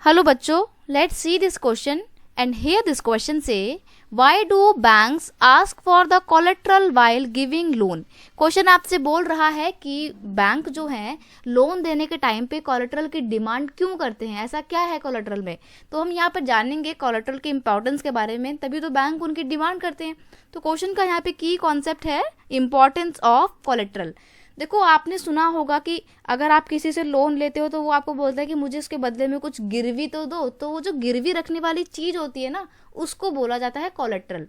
Hello बच्चों, let's see this question and here this question से why do banks ask for the collateral while giving loan. Question आपसे बोल रहा है कि बैंक जो है लोन देने के टाइम पे कोलेट्रल की डिमांड क्यों करते हैं, ऐसा क्या है कोलेट्रल में। तो हम यहाँ पर जानेंगे कोलेट्रल के इंपॉर्टेंस के बारे में, तभी तो बैंक उनकी डिमांड करते हैं। तो क्वेश्चन का यहाँ पे की कॉन्सेप्ट है इंपॉर्टेंस ऑफ कोलेट्रल। देखो, आपने सुना होगा कि अगर आप किसी से लोन लेते हो तो वो आपको बोलता है कि मुझे इसके बदले में कुछ गिरवी तो दो। तो वो जो गिरवी रखने वाली चीज होती है ना, उसको बोला जाता है collateral.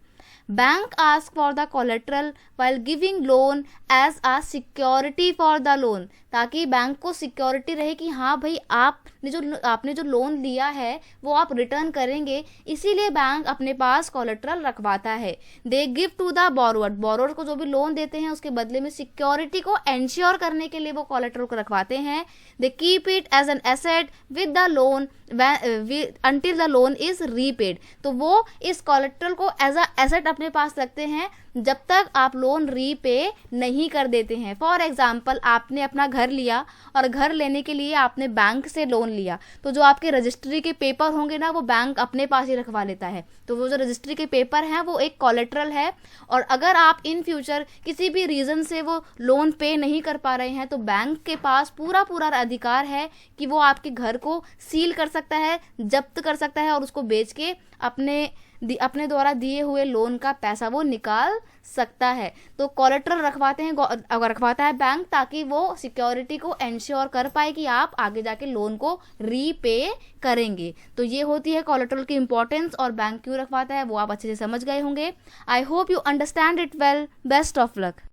Bank ask for the collateral while giving loan as a security for the loan, ताकि बैंक को सिक्योरिटी रहे कि हाँ भाई आपने जो लोन लिया है वो आप रिटर्न करेंगे, इसीलिए बैंक अपने पास कोलेट्रल रखवाता है। They give to the borrower को जो भी लोन देते हैं उसके बदले में सिक्योरिटी को एंश्योर करने के लिए वो कोलेट्रल को रखवाते हैं। They keep it as an asset with the loan until the loan is repaid। तो वो इस कोलेट्रल को एज अ एसेट अपने पास रखते हैं जब तक आप लोन रीपे नहीं कर देते हैं। फॉर एग्जाम्पल, आपने अपना घर लिया और घर लेने के लिए आपने बैंक से लोन लिया, तो जो आपके रजिस्ट्री के पेपर होंगे ना वो बैंक अपने पास ही रखवा लेता है। तो वो जो रजिस्ट्री के पेपर हैं वो एक कोलेट्रल है, और अगर आप इन फ्यूचर किसी भी रीजन से वो लोन पे नहीं कर पा रहे हैं तो बैंक के पास पूरा अधिकार है कि वो आपके घर को सील कर सकता है, जब्त कर सकता है और उसको बेच के अपने द्वारा दिए हुए लोन का पैसा वो निकाल सकता है। तो कोलेट्रल रखवाता है बैंक, ताकि वो सिक्योरिटी को एंश्योर कर पाए कि आप आगे जाके लोन को रीपे करेंगे। तो ये होती है कोलेट्रल की इंपॉर्टेंस, और बैंक क्यों रखवाता है वो आप अच्छे से समझ गए होंगे। I hope you understand it well. Best of luck.